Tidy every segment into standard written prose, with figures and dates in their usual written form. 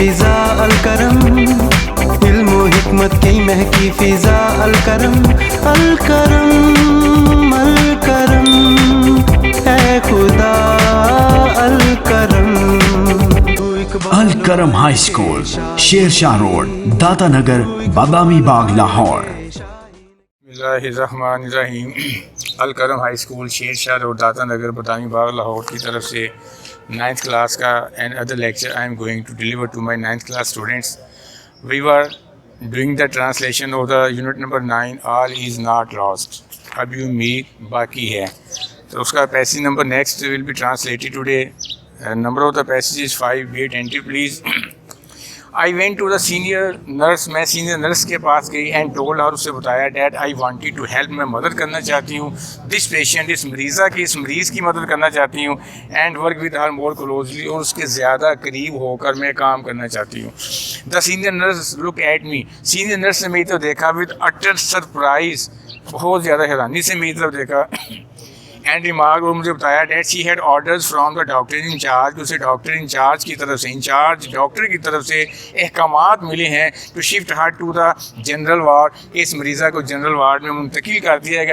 फिजा अलकरम, इल्म व हिकमत की महकी फिजा अलकरम, अलकरम अलकरम ऐ खुदा अलकरम। Alkaram high school, Shershah road, Data Nagar, Badami Bagh, Lahore. बिस्मिल्लाहिर्रहमानिर्रहीम। Alkaram high school, Shershah road, Data Nagar, Badami Bagh, Lahore की तरफ से 9th क्लास का and other lecture I am going to deliver to my 9th class students. We were doing the translation of the unit number 9 all is not lost. अभी उम्मीद बाकी है, तो उसका passage number next will be translated today. Number of the passage is 5। Be attentive please. I went to the senior nurse, मैं senior nurse के पास गई एंड टोल्ड और उससे बताया that I wanted to help, मैं मदद करना चाहती हूँ दिस पेशेंट, इस मरीज़ा की, इस मरीज़ की मदद करना चाहती हूँ and work with her more closely, और उसके ज़्यादा करीब होकर मैं काम करना चाहती हूँ। The senior nurse look at me, senior nurse ने मेरी तरफ देखा विद अटर सरप्राइज, बहुत ज़्यादा हैरानी से मेरी तरफ देखा एंड रिमार्क, और मुझे बताया that she had orders from the doctor in charge, उसे डॉक्टर इन चार्ज की तरफ से, इंचार्ज डॉक्टर की तरफ से अहकामात मिले हैं to shift her to the general ward, इस मरीज़ा को जनरल वार्ड में मुंतकिल कर दिया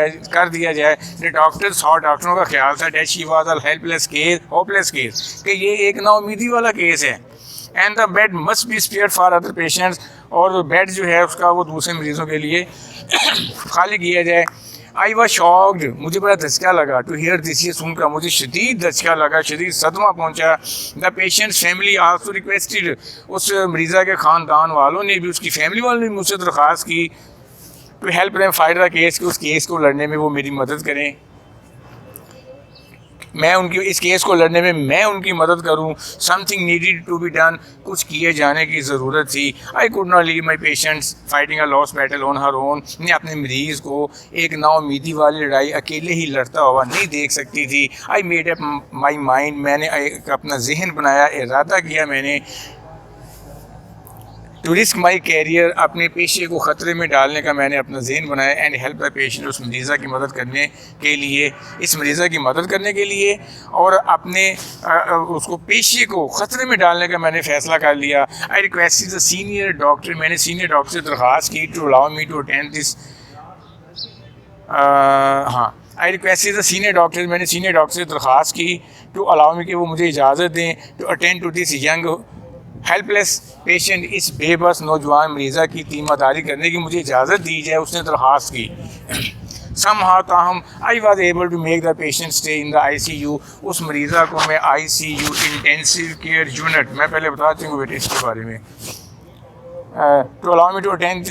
जाए। द डॉक्टर सौ डॉक्टरों का ख्याल था that she was a helpless case, hopeless case, कि ये एक नाउमीदी वाला केस है and the bed must be spared for other patients, और बेड जो है उसका वो दूसरे मरीज़ों के लिए खाली किया जाए। आई वॉज शॉक्ड, मुझे बड़ा धचका लगा टू हियर दिस, ये सुनकर मुझे शदीद धचका लगा, शदीद सदमा पहुंचा। The patients family also requested, उस मरीज़ा के ख़ानदान वालों ने भी, उसकी फैमिली वालों ने भी मुझसे दरख्वास्त की to help them fight the case, कि उस केस को लड़ने में वो मेरी मदद करें, मैं उनकी इस केस को लड़ने में मैं उनकी मदद करूं। Something needed to be done, कुछ किए जाने की ज़रूरत थी। I could not leave my patients fighting a loss battle on her own, मैं अपने मरीज़ को एक नाउमीदी वाली लड़ाई अकेले ही लड़ता हुआ नहीं देख सकती थी। I made up my mind, मैंने अपना जहन बनाया, इरादा किया मैंने टू रिस्क माई कैरियर, अपने पेशे को ख़तरे में डालने का मैंने अपना जहन बनाया एंड हेल्प द पेशेंट, उस मरीज़ा की मदद करने के लिए, इस मरीज़ा की मदद करने के लिए, और अपने उसको पेशे को ख़तरे में डालने का मैंने फ़ैसला कर लिया। I requested the senior doctor, मैंने सीनियर डॉक्टर से दरख्वास्त की to allow me to attend this, I requested the senior doctor, मैंने सीनियर डॉक्टर से दरख्वास्त की टू अलाउ मी, कि वो मुझे इजाज़त दें to attend to this young helpless patient, इस बेबस नौजवान मरीज़ा की तीमारदारी करने की मुझे इजाज़त दी जाए, उसने दरख्वास्त की। समहाउ ताहम I was able to make the patient stay in the ICU, उस मरीज़ा को मैं ICU इंटेंसिव केयर यूनिट, मैं पहले बताती हूँ बेटे इसके बारे में, to allow me to attend,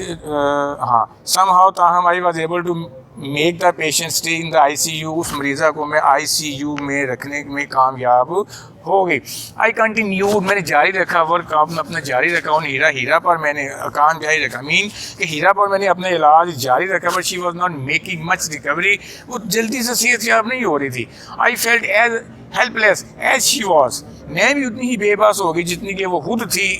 somehow ताहम I was able to make the patient stay in the ICU, उस मरीज़ा को मैं ICU में रखने में कामयाब हो गई। आई कंटिन्यूड, मैंने जारी रखा वर्क, अपना जारी रखा उन हीरा पर मैंने काम जारी रखा, मीन कि हीरा पर मैंने अपना इलाज जारी रखा, but she was not making much recovery, वो जल्दी से सेहत याब नहीं हो रही थी। I felt as helpless as she was, मैं भी उतनी ही बेबस हो गई जितनी कि वो खुद थी।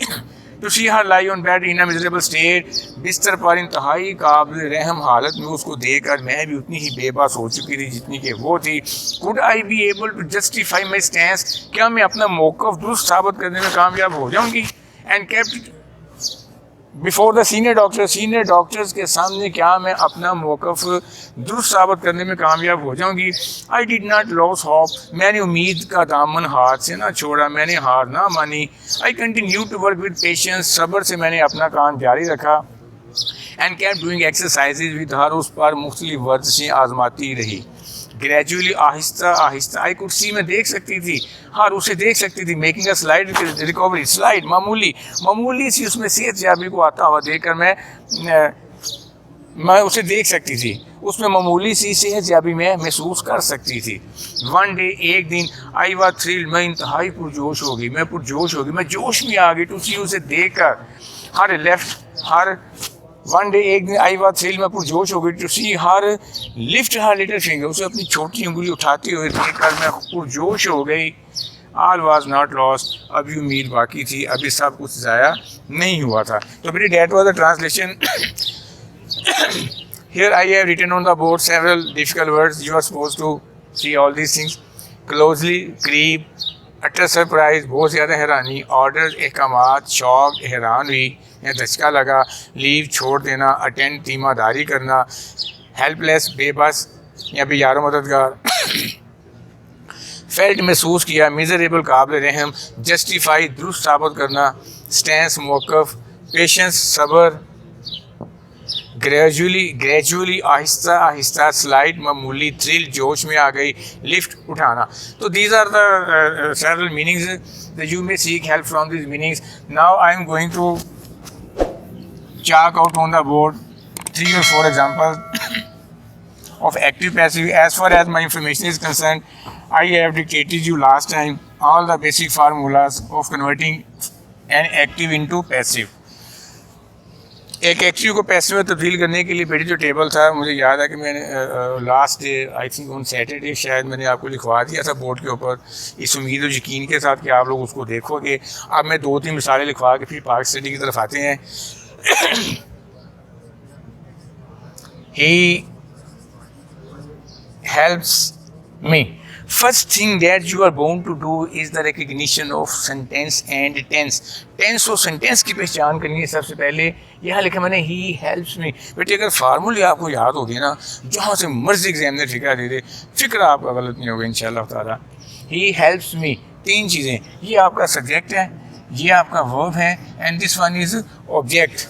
To see her lie on bed in a miserable state, बिस्तर पर इंतहाई काबिल रहम हालत में उसको देखकर मैं भी उतनी ही बेबस हो चुकी थी जितनी कि वो थी। Could I be able to justify my stance, क्या मैं अपना मौक़िफ़ दुरुस्त साबित करने में कामयाब हो जाऊँगी। And kept before the senior doctor, senior doctors के सामने क्या मैं अपना मौक़िफ़ दुरुस्त साबित करने में कामयाब हो जाऊँगी। I did not loss hope, मैंने उम्मीद का दामन हाथ से ना छोड़ा, मैंने हार ना मानी। I continue to work with patience, सब्र से मैंने अपना काम जारी रखा and kept doing exercises with her, उस पर मुख्तलिफ वर्जिशें आजमाती रही। Gradually, Aahista Aahista, I could see, मैं देख सकती थी, हर उसे देख सकती थी, making a slide recovery, slide मामूली सी उसमें सेहत याबी को आता हुआ देखकर मैं उसे देख सकती थी, उसमें मामूली सी सेहत याबी में महसूस कर सकती थी। वन डे, एक दिन, आई वॉज थ्रिल्ड, मैं इंतहाई पुरजोश हो गई, मैं जोश में आ गई टू सी, उसे देख कर, वन डे, एक दिन, आई वॉज थ्रिल्ड, मैं पुरजोश हो गई to see her lift her little finger, उसे अपनी छोटी उंगली उठाती हुई देखकर मैं पुरजोश हो गई। ऑल वाज नॉट लॉस्ट, अभी उम्मीद बाकी थी, अभी सब कुछ ज़ाया नहीं हुआ था। तो मेरी date was the translation. Here I have written on the board several difficult words. You are supposed to see all these things closely. Creep, utter surprise, बहुत ज़्यादा हैरानी, ऑर्डर, अहकामात, शौक, हैरान हुई या धचका लगा, लीव, छोड़ देना, अटेंड, तीमारदारी करना, हेल्पलेस, बेबस या बेयारो मददगार, फेल्ट, महसूस किया, मिजरेबल, काबिल रहम, जस्टिफाई, दुरुस्त साबित करना, स्टैंस, मौक़िफ़, पेशेंस, सब्र, ग्रेजुअली, आहिस्ता आहिस्ता, स्लाइड, मामूली, थ्रिल, जोश में आ गई, लिफ्ट, उठाना. तो these are the several meanings that you may seek help from these meanings. Now I am going to chalk out on the board 3 or 4 examples of active passive. As far as my information is concerned, I have dictated you last time all the basic formulas of converting an active into passive. एक active को passive में तब्दील करने के लिए बेटी जो table था, मुझे याद है कि मैंने last day I think on Saturday शायद मैंने आपको लिखवा दिया था बोर्ड के ऊपर, इस उम्मीद और यकीन के साथ कि आप लोग उसको देखोगे. अब मैं 2-3 मिसालें लिखवा के फिर पार्क स्टडी की तरफ आते हैं. He helps me. First thing that you are bound to do is the recognition of sentence and tense. Tense और sentence की पहचान करनी है. सबसे पहले यहाँ लिखा मैंने he helps me. बेटे अगर फार्मूले आपको याद हो गए ना, जहाँ से मर्जी एग्जामिनर फिक्र दे दे, फिक्र आपका गलत नहीं होगा इंशाल्लाह ताला. He helps me. 3 चीज़ें, ये आपका सब्जेक्ट है, ये आपका वर्ब है, and this one is object.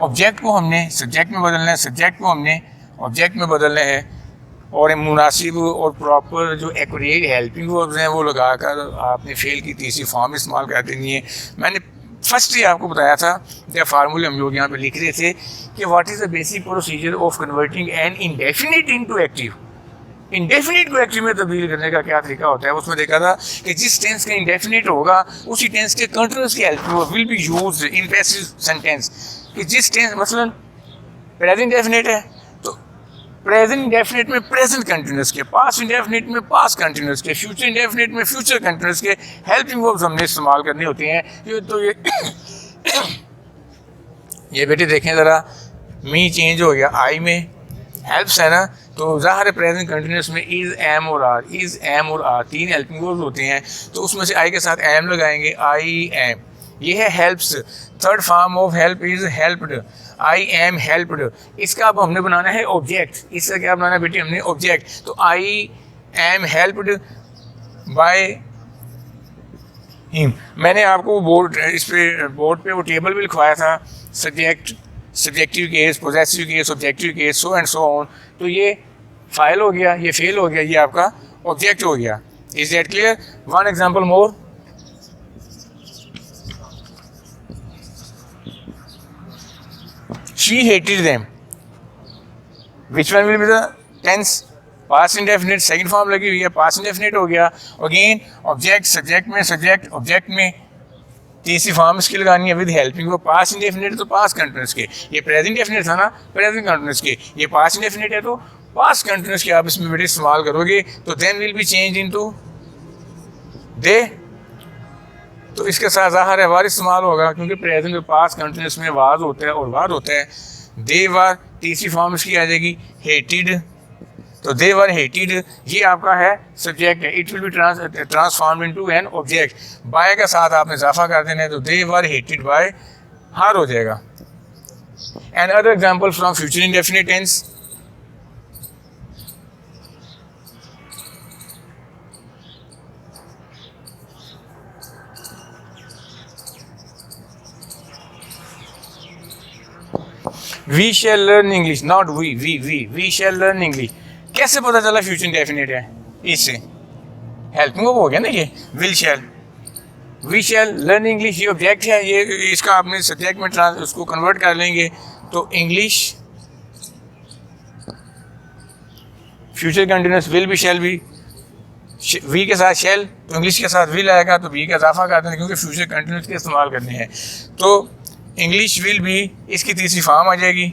Object को हमने सब्जेक्ट में बदलना है, सब्जेक्ट को हमने ऑब्जेक्ट में बदलना है, और मुनासिब और प्रॉपर जो एक्यूरेट हेल्पिंग वर्ब्स हैं वो लगाकर आपने फेल की तीसरी फॉर्म इस्तेमाल कर देनी है. मैंने फर्स्ट ही आपको बताया था जब फार्मूले हम लोग यहाँ पे लिख रहे थे कि what is the basic procedure of converting an indefinite into active. Indefinite को एक्टिव में तब्दील करने का क्या तरीका होता है. उसमें देखा था कि जिस टेंस का इंडेफिनिट होगा उसी टेंस के कंटिन्यूस की हेल्प में will be used in passive sentence. कि जिस टेंस मसलन प्रेजेंट इंडेफिनिट है तो प्रेजेंट इंडेफिनिट में प्रेजेंट कंटिन्यूस के, पास्ट इंडेफिनिट में पास्ट कंटिन्यूस के, फ्यूचर इंडेफिनिट में फ्यूचर कंटिन्यूस के हेल्पिंग वर्ब्स हमने इस्तेमाल करने होते हैं. ये बेटे देखें ज़रा, मी चेंज हो गया आई में, हेल्प्स है ना, तो ज़ाहिर प्रेजेंट कंटिन्यूस में इज़, एम और आर, इज़, एम और आर 3 हेल्पिंग वर्ब्स होते हैं. तो उसमें से आई के साथ एम लगाएंगे, आई एम, ये है helps. Third form of help is helped, I am helped. इसका अब हमने बनाना है ऑब्जेक्ट. इसका क्या बनाना है बेटी हमने ऑब्जेक्ट. तो I am helped by him. मैंने आपको बोर्ड पे वो टेबल भी लिखवाया था, subject, subjective case, possessive case, objective case, so and so on. तो ये फाइल हो गया, ये फेल हो गया, ये आपका ऑब्जेक्ट हो गया. Is that clear? One example more. She hated them. Which one will be the tense? Past indefinite. Second form लगी हुई है, past indefinite हो गया. Again object, subject में, subject, object में. तीसरी फॉर्म इसकी लगानी है विद हेल्पिंग. वो पास्ट इंडेफिनिट तो पास्ट कंटिन्यूस के, ये प्रेजेंट इंडेफिनिट था ना, प्रेजेंट कंटिन्यूस के, ये पास्ट इंडेफिनिट है तो पास्ट कंटिन्यूस के आप इसमें बेटे इस्तेमाल करोगे. तो then will be change into they. तो इसके साथ ज़ाहिर है वार इस्तेमाल होगा, क्योंकि प्रेजेंट और पास्ट कंटिन्यूस में वाज होता है और वार होता है. दे वार तीसरी फॉर्म इसकी आ जाएगी हेटेड. तो दे वर हेटेड ये आपका है सब्जेक्ट है. It will be transform into an object. By के साथ आपने इजाफा कर देना है, तो दे वर हेटेड बाय हर हो जाएगा. And other example from future indefinite tense. We shall learn English, not we shall learn English. कैसे पता चला फ्यूचर इंडेफिनिट है? इससे हेल्पिंग हो गया ना, ये will shall. We shall learn English ये ऑब्जेक्ट है, ये इसका आपने सब्जेक्ट में उसको कन्वर्ट कर लेंगे तो English future continuous will be shall be. We के साथ शैल तो इंग्लिश के साथ विल आएगा, तो वी का इजाफा कर देंगे क्योंकि फ्यूचर कंटिन्यूस के इस्तेमाल करने हैं. तो इंग्लिश विल बी इसकी तीसरी फॉर्म आ जाएगी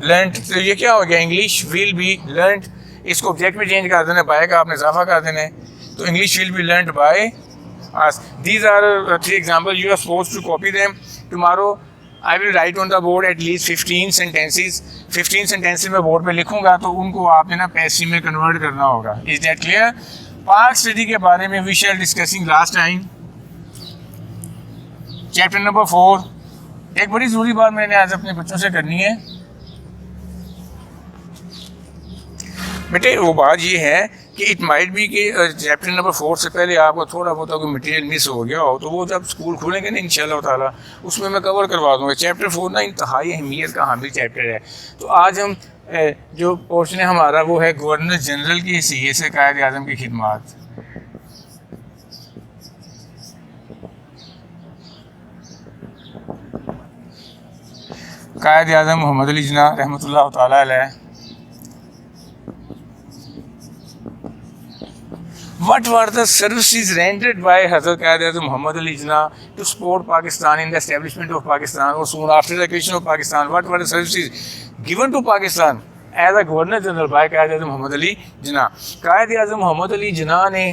लर्न. तो ये क्या हो गया? English will be learn. इसको ऑब्जेक्ट में चेंज कर देना, बाय का आपने इजाफा कर देना है, तो English will be learn by us. These are 3 example. You are suppose to copy them. Tomorrow I will write on the board at least 15 sentences. 15 sentences मैं बोर्ड पे लिखूंगा, तो उनको आपने ना पैसिव में कन्वर्ट करना होगा. Is that clear? Pak study के बारे में we shall discussing last time chapter number 4। एक बड़ी ज़रूरी बात मैंने आज अपने बच्चों से करनी है बेटे, वो बात ये है कि इट माइट बी कि चैप्टर नंबर 4 से पहले आपको थोड़ा बहुत कोई मटेरियल मिस हो गया हो, तो वो जब स्कूल खुलेंगे ना इंशाल्लाह ताला उसमें मैं कवर करवा दूँगा। चैप्टर 4 ना इंतहाई अहमियत का हामिल चैप्टर है। तो आज हम जो पोर्शन है हमारा वो है गवर्नर जनरल की हैसियत से कायद आज़म की खिदमत। कायद आज़म मोहम्मद अली जिन्ना रहमतुल्लाह ताला अलैह What were the services rendered by Hazrat Qaid-e-Azam Muhammad Ali Jinnah to support Pakistan in the establishment of Pakistan or soon after the creation of Pakistan? What were the services given to Pakistan as a Governor General by Qaid-e-Azam Muhammad Ali Jinnah? Qaid-e-Azam Muhammad Ali Jinnah ने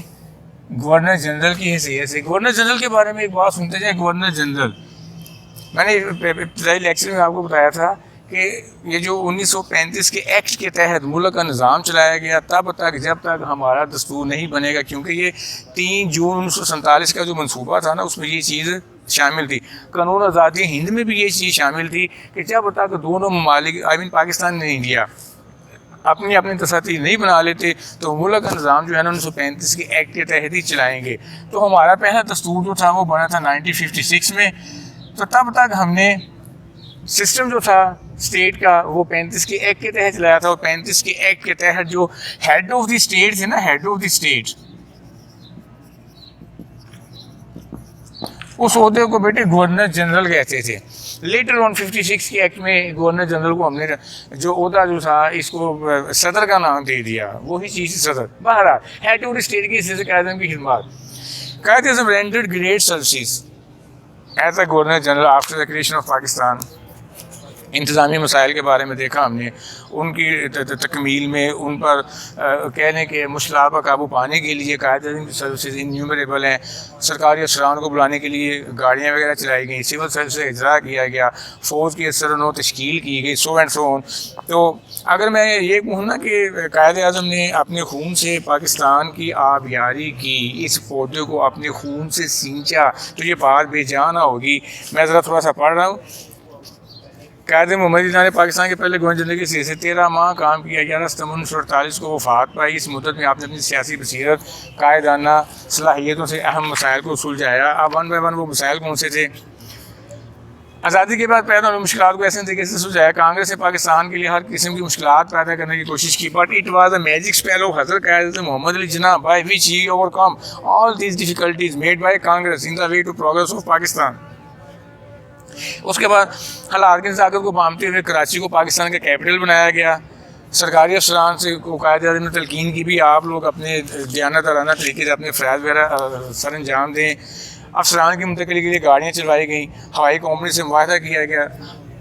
governor general की हैसियत से, governor general के बारे में एक बात सुनते जाए। गवर्नर जनरल मैंने इब्तिदाई लेक्चर में आपको बताया था कि ये जो 1935 के एक्ट के तहत मुल्क का निज़ाम चलाया गया तब तक जब तक हमारा दस्तूर नहीं बनेगा, क्योंकि ये 3 जून 1947 का जो मंसूबा था ना उसमें ये चीज़ शामिल थी। कानून आज़ादी हिंद में भी ये चीज़ शामिल थी कि जब तक दोनों ममालिक पाकिस्तान और इंडिया अपनी अपनी तसत्ती नहीं बना लेते तो मुल्क का निज़ाम जो है ना 1935 के एक्ट के तहत ही चलाएँगे। तो हमारा पहला दस्तूर जो था वो बना था 1956 में। तो तब तक हमने सिस्टम जो था स्टेट का वो 35 के एक्ट के तहत चलाया था। और 35 के एक्ट के तहत जो हेड ऑफ द स्टेट थे ना, हेड ऑफ द स्टेट, उस ओहदे को बेटे गवर्नर जनरल कहते थे। लेटर ऑन 56 के एक्ट में गवर्नर जनरल को हमने जो ओहदा जो था इसको सदर का नाम दे दिया, वही चीज़ सदर। बहरहाल हेड ऑफ द स्टेट की कायद आज़म की खिदमत। Quaid Azam rendered great services as a governor general after the creation of Pakistan. इंतज़ामी मसाइल के बारे में देखा हमने, उनकी तकमील में उन पर कह लें कि मुश्किलात पर काबू पाने के लिए कायद आज़म की सर्विसेज इन्यूमरेबल हैं। सरकारी अफसरान को बुलाने के लिए गाड़ियाँ वगैरह चलाई गई, सिविल सर्विस का इजरा किया गया, फ़ौज की असर तश्कील की गई, सो एंड सो ऑन। तो अगर मैं ये कहूँ ना कि कायद आज़म ने अपने खून से पाकिस्तान की आबियारी की, इस पौधे को अपने खून से सींचा, तो ये बात बेजान होगी। मैं ज़रा थोड़ा सा पढ़ रहा हूँ। कायद मोहम्मद अली जिन्ना ने पाकिस्तान के पहले गवर्नर जनरल की हैसियत से 13 माह काम किया। 11 सितंबर 1948 को वफात पाई। इस मुद्दत में आपने अपनी सियासी बसीरत, कायदाना सलाहियतों से अहम मसाइल को सुलझाया। अब 1 बाय 1 वो मसाइल कौन से थे? आज़ादी के बाद पैदा होने मुश्किलात को ऐसे तरीके से सुलझाया। कांग्रेस से पाकिस्तान के लिए हर किस्म की मुश्किलात पैदा करने की कोशिश की, but it was a magic spell of हज़रत Quaid Mohammad Ali Jinnah by which he overcome all these difficulties made by Congress in the way to progress of Pakistan. उसके बाद हालात की ताकत को भांपते हुए कराची को पाकिस्तान का कैपिटल बनाया गया। सरकारी अफसरान से कायद आज़म ने तलकीन की भी आप लोग अपने दयानतराना तरीके से अपने फ़राइज़ वगैरह सर अंजाम दें। अफसरान की मुंतकली के लिए गाड़ियाँ चलवाई गई, हवाई कंपनी से मुआहदा किया गया,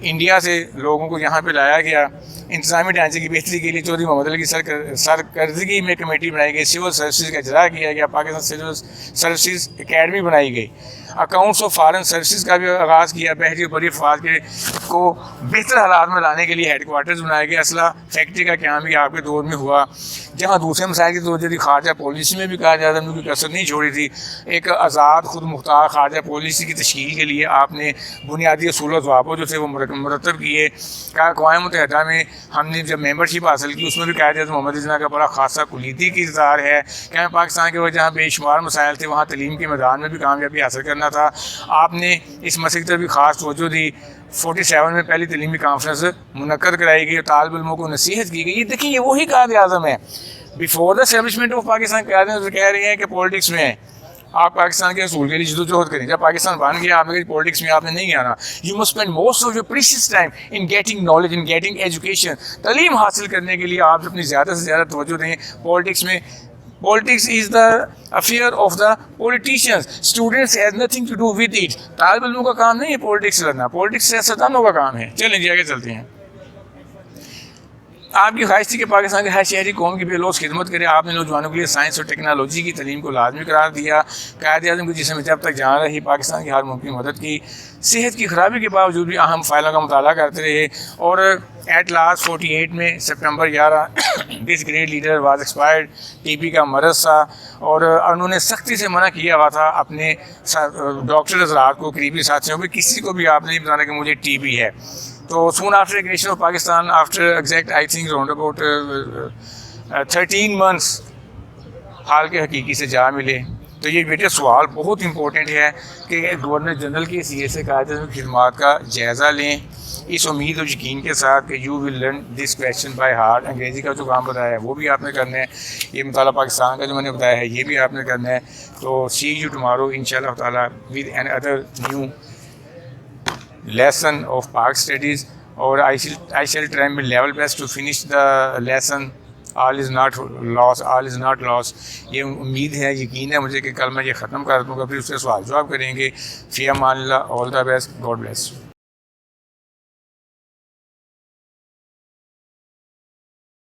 इंडिया से लोगों को यहाँ पे लाया गया। इंतज़ामी ढांचे की बेहतरी के लिए चौधरी मोहम्मद अली की सरकर्दगी में कमेटी बनाई गई। सिविल सर्विसेज का इजरा किया गया। पाकिस्तान सिविल सर्विसेज एकेडमी बनाई गई। अकाउंट्स ऑफ फॉरेन सर्विसेज का भी आगाज़ किया। बहरी और बड़ी अफवाज को बेहतर हालात में लाने के लिए हेडकोार्टर्स बनाए गए। असला फैक्ट्री का क्याम भी आपके दौर में हुआ। जहाँ दूसरे मसाइल की तवज्जो थी, खारजा पॉलिसी में भी कायद आज़म ने कोई कसर नहीं छोड़ी थी। एक आज़ाद खुद मुख्तार खारजा पॉलिसी की तश्कील के लिए आपने बुनियादी असूल ज़वाबत जो थे वो मुरतब किए। अक़वाम मुत्तहिदा में हमने जब मेंबरशिप हासिल की उसमें भी कायद आज़म मोहम्मद अली जिन्ना का बड़ा खासा कुलीती किरदार है। क्या पाकिस्तान के वजह जहाँ बेशुमार मसाइल थे वहाँ तलीम के मैदान में भी कामयाबी हासिल करना था। आपने इस मसले की तरफ भी ख़ास तवज्जो दी। 47 में पहली तलीमी कॉन्फ्रेंस मुनक्कद कराई गई, तालिब इल्मों को नसीहत की गई। ये देखिए ये वही कायद आज़म है। Before the establishment of Pakistan Quaid Azam कह रहे हैं कि पॉलिटिक्स में आप पाकिस्तान के असूल के लिए जदोजहद करें। जब पाकिस्तान बन गया आपने पॉलिटिक्स में आपने नहीं आना। You must spend most of your precious time in getting knowledge, in getting education. तालीम हासिल करने के लिए आप अपनी ज़्यादा से ज़्यादा तवज्जो दें पॉलिटिक्स में। Politics is the affair of the politicians. Students has nothing to do with it. तालिब इल्मों का काम नहीं है पॉलिटिक्स लड़ना, पॉलिटिक्स सियासतदानों का काम है। चलें जी आगे चलते हैं। आपकी ख्वाहिश थी कि पाकिस्तान के हर शहरी कौम की बेलौस खिदमत करे। आपने नौजवानों के लिए साइंस और टेक्नोलॉजी की तलीम को लाजमी करार दिया। कायद-ए-आज़म की जिसमें जब तक जान रही पाकिस्तान की हर मुमकिन मदद की। सेहत की खराबी के बावजूद भी अहम फाइलों का मुताला करते रहे और एट लास्ट 48 में सितंबर 11 this great leader was expired. TB का मरज़ था और उन्होंने सख्ती से मना किया हुआ था अपने डॉक्टर हज़रात को, करीबी साथियों को, किसी को भी आपने नहीं बताना कि मुझे टीबी है। तो soon after creation of Pakistan, after exact I think round about 13 months हाल के हकीकी से जा मिले। तो ये बेटे सवाल बहुत इंपॉर्टेंट है कि गवर्नर जनरल की हैसियत से कायदे खिदमात का जायज़ा लें, इस उम्मीद और यकीन के साथ कि you will learn this question by heart. अंग्रेज़ी का जो काम बताया है वो भी आपने करना है, ये मुताला पाकिस्तान का जो मैंने बताया है ये भी आपने करना है। तो सी यू टुमारो इंशाल्लाह ताला with another new lesson of Pak studies, और I shall try my level best to finish the lesson. All is not lost, all is not lost. ये उम्मीद है, यकीन है मुझे कि कल मैं ये ख़त्म कर दूँगा, फिर उससे सवाल जवाब करेंगे। फ़ी अमान अल्लाह, all the best, God bless.